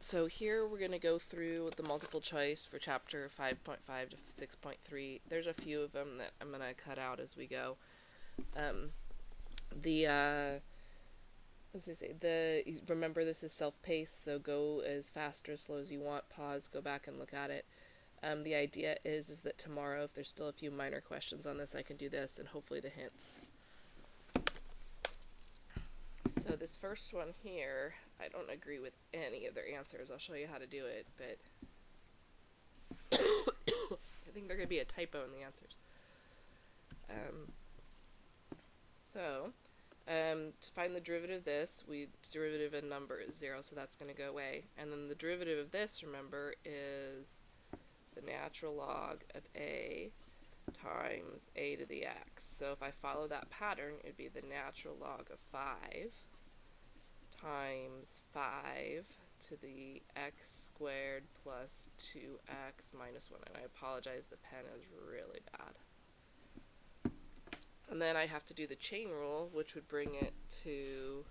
So here we're going to go through the multiple choice for chapter 5.5 to 6.3. There's a few of them that I'm going to cut out as we go. Remember this is self-paced, so go as fast or as slow as you want, pause, go back and look at it. The idea is that tomorrow, if there's still a few minor questions on this, I can do this and hopefully the hints. So this first one here, I don't agree with any of their answers. I'll show you how to do it, but I think there could be a typo in the answers. To find the derivative of this, derivative of a number is 0, so that's going to go away. And then the derivative of this, remember, is the natural log of a times a to the x. So if I follow that pattern, it'd be the natural log of 5 times 5 to the x squared plus 2x minus 1. And I apologize, the pen is really bad. And then I have to do the chain rule, which would bring it to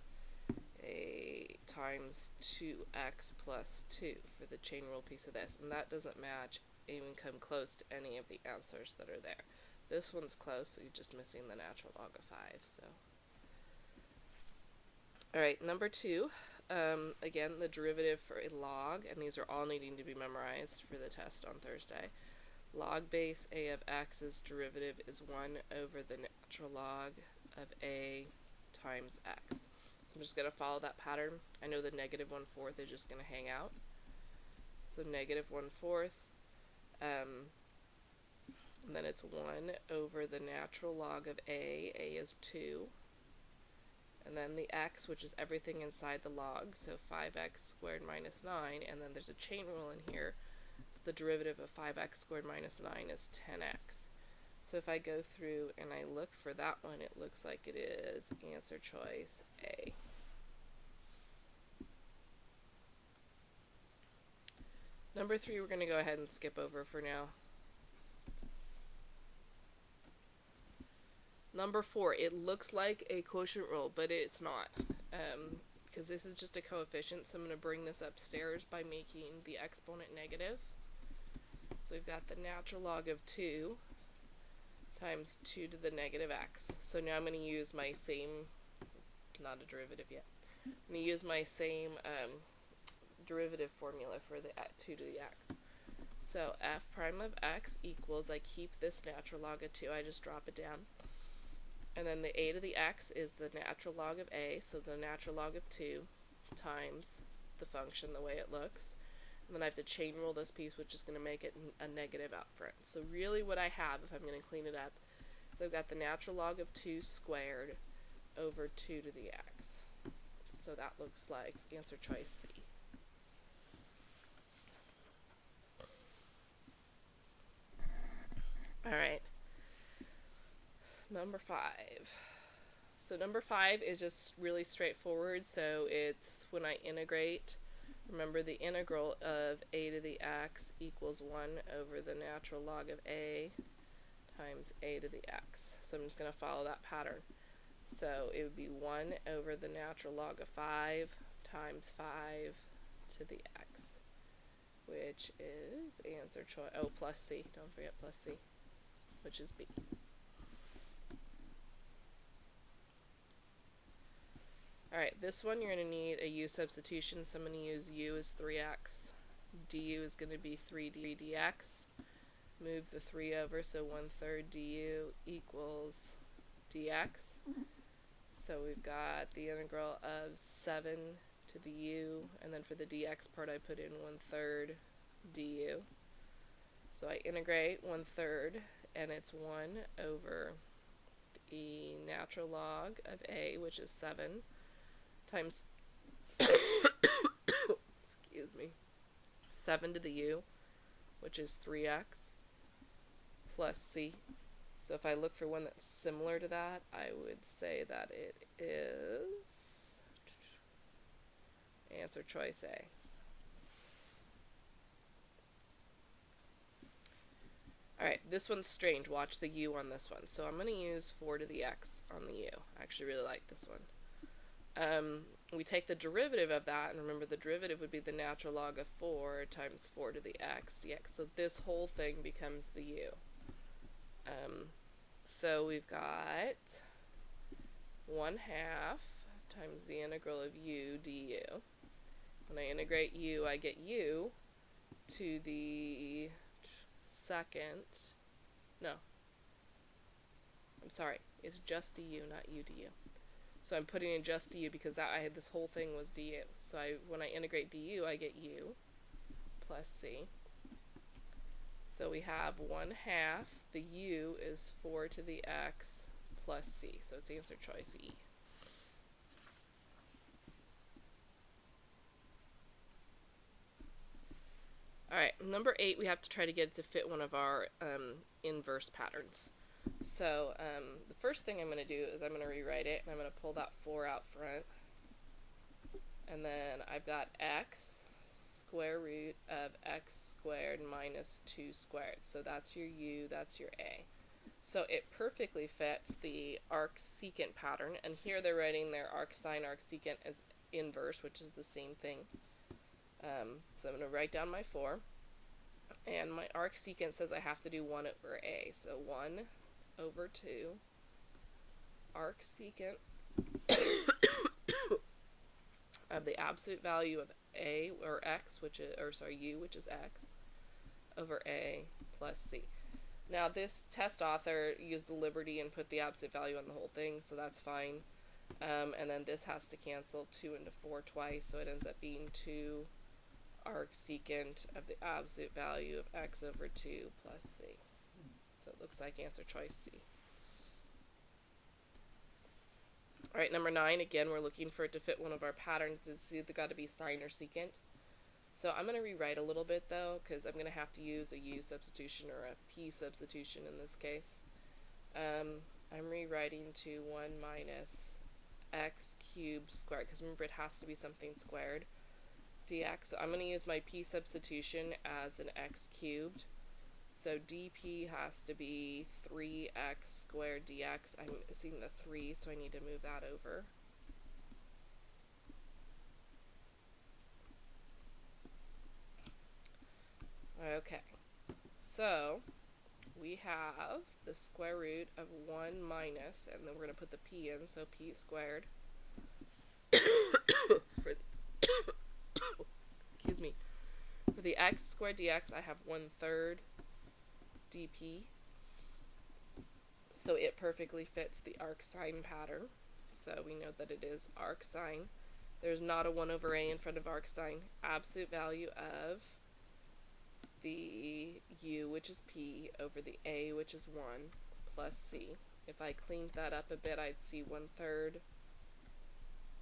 a times 2x plus 2 for the chain rule piece of this. And that doesn't match, even come close to any of the answers that are there. This one's close, so you're just missing the natural log of 5. So, alright, number 2. Again, the derivative for a log, and these are all needing to be memorized for the test on Thursday. Log base a of x's derivative is 1 over the natural log of a times x. So I'm just going to follow that pattern. I know the negative 1/4 is just going to hang out. So negative 1/4, and then it's 1 over the natural log of a is 2, and then the x, which is everything inside the log, so 5x squared minus 9, and then there's a chain rule in here. The derivative of 5x squared minus 9 is 10x. So if I go through and I look for that one, it looks like it is answer choice A. Number 3 we're going to go ahead and skip over for now. Number 4, it looks like a quotient rule, but it's not. Because this is just a coefficient, so I'm going to bring this upstairs by making the exponent negative. So we've got the natural log of 2 times 2 to the negative x. So now I'm going to use my same, not a derivative yet, I'm going to use my same derivative formula for the 2 to the x. So f prime of x equals, I keep this natural log of 2, I just drop it down. And then the a to the x is the natural log of a, so the natural log of 2 times the function the way it looks. And then I have to chain rule this piece, which is going to make it a negative out front. So really what I have, if I'm going to clean it up, is I've got the natural log of 2 squared over 2 to the x. So that looks like answer choice C. Alright, number 5. So number 5 is just really straightforward, so it's when I integrate, remember the integral of a to the x equals 1 over the natural log of a times a to the x. So I'm just going to follow that pattern. So it would be 1 over the natural log of 5 times 5 to the x, which is answer choice, oh, plus C, don't forget plus C, which is B. Alright, this one you're going to need a u substitution, so I'm going to use u as 3x. du is going to be 3 dx. Move the 3 over, so 1/3 du equals dx. So we've got the integral of 7 to the u, and then for the dx part I put in 1/3 du. So I integrate 1/3, and it's 1 over the natural log of a, which is 7, times, excuse me, 7 to the u, which is 3x, plus c. So if I look for one that's similar to that, I would say that it is answer choice A. Alright, this one's strange. Watch the u on this one. So I'm going to use 4 to the x on the u. I actually really like this one. we take the derivative of that, and remember the derivative would be the natural log of 4 times 4 to the x dx. So this whole thing becomes the u. So we've got 1/2 times the integral of u du. When I integrate u, I get u to the second, no, I'm sorry, it's just du, not u du. So I'm putting in just du because that I had this whole thing was du. So when I integrate du, I get u plus c. So we have 1/2. The u is 4 to the x plus c. So it's answer choice E. Alright, number 8, we have to try to get it to fit one of our inverse patterns. So the first thing I'm going to do is I'm going to rewrite it, and I'm going to pull that 4 out front. And then I've got x square root of x squared minus 2 squared. So that's your u, that's your a. So it perfectly fits the arcsecant pattern, and here they're writing their arcsine arcsecant as inverse, which is the same thing. So I'm going to write down my 4, and my arcsecant says I have to do 1 over a. So 1 over 2 arcsecant of the absolute value of a, or x, which is, or sorry, u, which is x, over a plus c. Now this test author used the liberty and put the absolute value on the whole thing, so that's fine. And then this has to cancel 2 into 4 twice, so it ends up being 2 arcsecant of the absolute value of x over 2 plus c. So it looks like answer choice C. Alright, number 9, again, we're looking for it to fit one of our patterns. It's either got to be sine or secant. So I'm going to rewrite a little bit, though, because I'm going to have to use a u substitution or a p substitution in this case. I'm rewriting to 1 minus x cubed squared, because remember it has to be something squared, dx. So I'm going to use my p substitution as an x cubed. So dp has to be 3x squared dx. I'm missing the 3, so I need to move that over. Okay, so we have the square root of 1 minus, and then we're going to put the p in, so p squared. Excuse me. For the x squared dx, I have 1/3 dp. So it perfectly fits the arcsine pattern. So we know that it is arcsine. There's not a 1 over a in front of arcsine. Absolute value of the u, which is p, over the a, which is 1, plus c. If I cleaned that up a bit, I'd see 1/3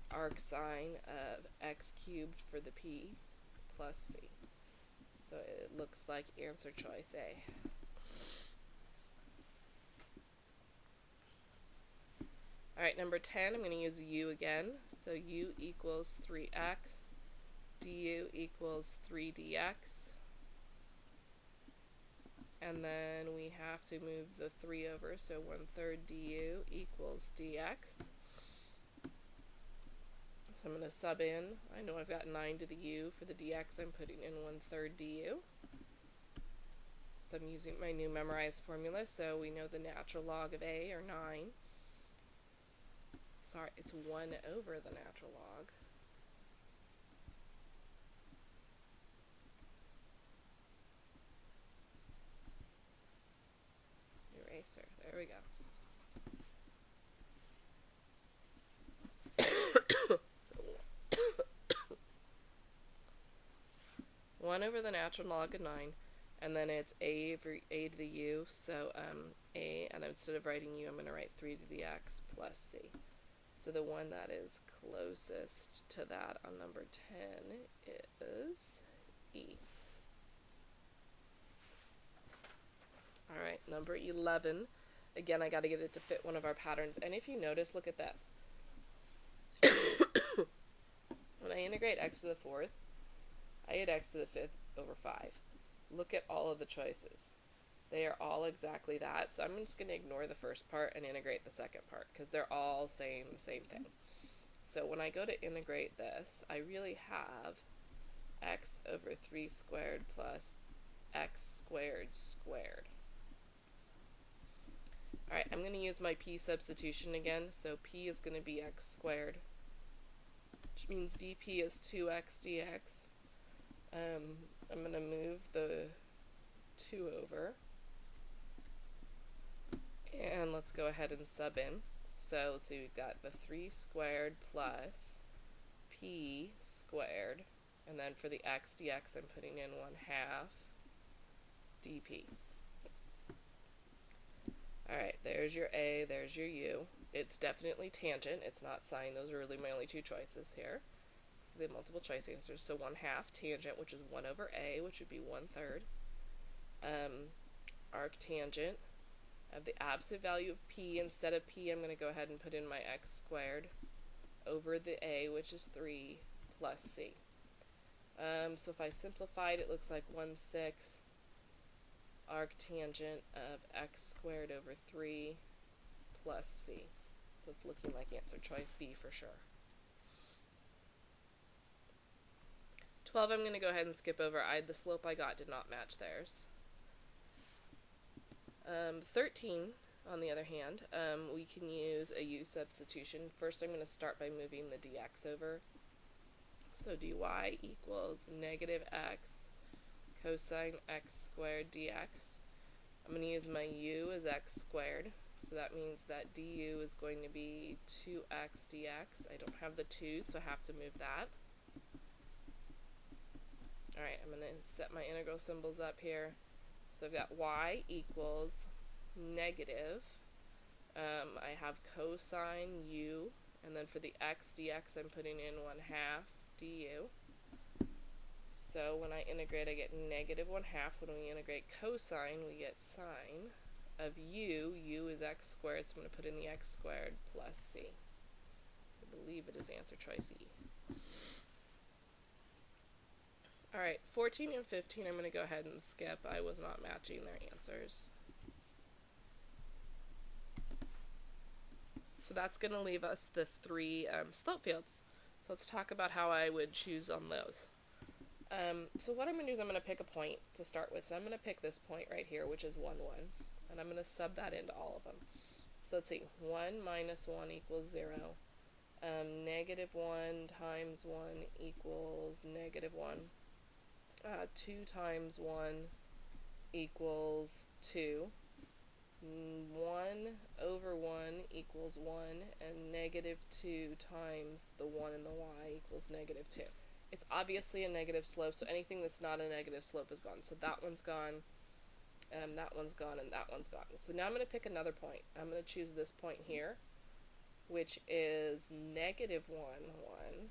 arcsine of x cubed for the p plus c. So it looks like answer choice A. Alright, number 10, I'm going to use u again. So u equals 3x, du equals 3dx. And then we have to move the 3 over, so 1/3 du equals dx. So I'm going to sub in. I know I've got 9 to the u. For the dx, I'm putting in 1/3 du. So I'm using my new memorized formula, so we know the natural log of a, or 9. Sorry, it's 1 over the natural log. Eraser, there we go. 1 over the natural log of 9, and then it's a over a to the u, so a, and instead of writing u, I'm going to write 3 to the x plus c. So the one that is closest to that on number 10 is E. Alright, number 11. Again, I got to get it to fit one of our patterns, and if you notice, look at this. When I integrate x to the 4th, I get x to the 5th over 5. Look at all of the choices. They are all exactly that, so I'm just going to ignore the first part and integrate the second part, because they're all saying the same thing. so when I go to integrate this, I really have x over 3 squared plus x squared squared. Alright, I'm going to use my p substitution again, so p is going to be x squared, which means dp is 2x dx. I'm going to move the 2 over, and let's go ahead and sub in. So let's see, we've got the 3 squared plus p squared, and then for the x dx I'm putting in 1/2 dp. Alright, there's your a, there's your u. It's definitely tangent, it's not sine. Those are really my only two choices here. So the multiple choice answers. So 1/2 tangent, which is 1 over a, which would be 1/3. Arctangent of the absolute value of p. Instead of p, I'm going to go ahead and put in my x squared over the a, which is 3, plus c. So if I simplified, it looks like 1/6 arctangent of x squared over 3 plus c. So it's looking like answer choice B for sure. 12 I'm going to go ahead and skip over. The slope I got did not match theirs. 13, on the other hand, we can use a u substitution. First I'm going to start by moving the dx over. So dy equals negative x cosine x squared dx. I'm going to use my u as x squared, so that means that du is going to be 2x dx. I don't have the 2, so I have to move that. Alright, I'm going to set my integral symbols up here. So I've got y equals negative, I have cosine u, and then for the x dx I'm putting in 1/2 du. So when I integrate, I get negative 1/2. When we integrate cosine, we get sine of u. U is x squared, so I'm going to put in the x squared plus c. I believe it is answer choice E. Alright, 14 and 15 I'm going to go ahead and skip. I was not matching their answers. So that's going to leave us the 3 slope fields. So let's talk about how I would choose on those. So what I'm going to do is I'm going to pick a point to start with. So I'm going to pick this point right here, which is 1, 1. And I'm going to sub that into all of them. So let's see, 1 minus 1 equals 0. Negative 1 times 1 equals negative 1. 2 times 1 equals 2. 1 over 1 equals 1, and negative 2 times the 1 and the y equals negative 2. It's obviously a negative slope, so anything that's not a negative slope is gone. So that one's gone, that one's gone, and that one's gone. So now I'm going to pick another point. I'm going to choose this point here, which is negative 1, 1.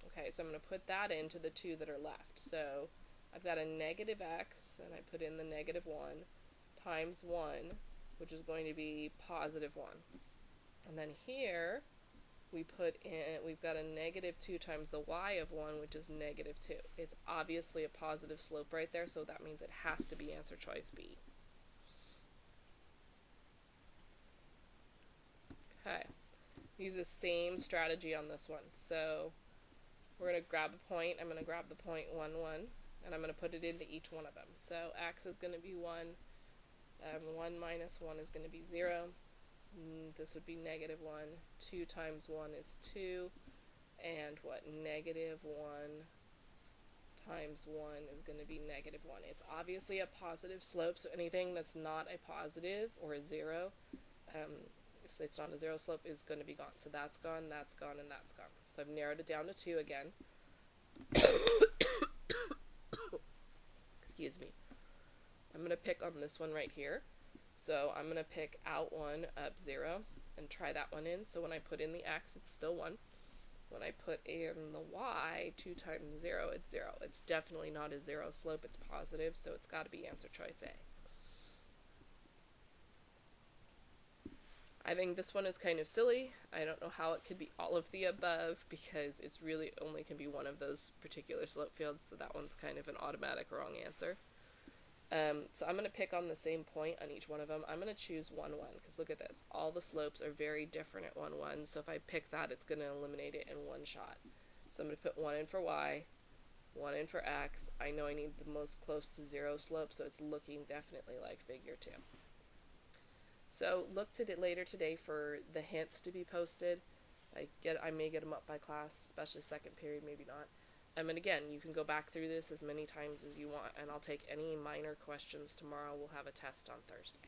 Okay, so I'm going to put that into the 2 that are left. So I've got a negative x, and I put in the negative 1, times 1, which is going to be positive 1. And then here, we've got a negative 2 times the y of 1, which is negative 2. It's obviously a positive slope right there, so that means it has to be answer choice B. Okay, use the same strategy on this one. So we're going to grab a point. I'm going to grab the point 1, 1, and I'm going to put it into each one of them. So x is going to be 1. 1 minus 1 is going to be 0. This would be negative 1. 2 times 1 is 2. And what? Negative 1 times 1 is going to be negative 1. It's obviously a positive slope, so anything that's not a positive or a 0, it's not a 0 slope, is going to be gone. So that's gone, and that's gone. So I've narrowed it down to 2 again. Excuse me. I'm going to pick on this one right here. So I'm going to pick out 1, up 0, and try that one in. So when I put in the x, it's still 1. When I put in the y, 2 times 0, it's 0. It's definitely not a 0 slope, it's positive, so it's got to be answer choice A. I think this one is kind of silly. I don't know how it could be all of the above, because it's really only can be one of those particular slope fields, so that one's kind of an automatic wrong answer. So I'm going to pick on the same point on each one of them. I'm going to choose 1, 1, because look at this. All the slopes are very different at 1, 1, so if I pick that, it's going to eliminate it in one shot. So I'm going to put 1 in for y, 1 in for x. I know I need the most close to 0 slope, so it's looking definitely like figure 2. So look to it later today for the hints to be posted. I may get them up by class, especially second period, maybe not. And again, you can go back through this as many times as you want, and I'll take any minor questions tomorrow. We'll have a test on Thursday.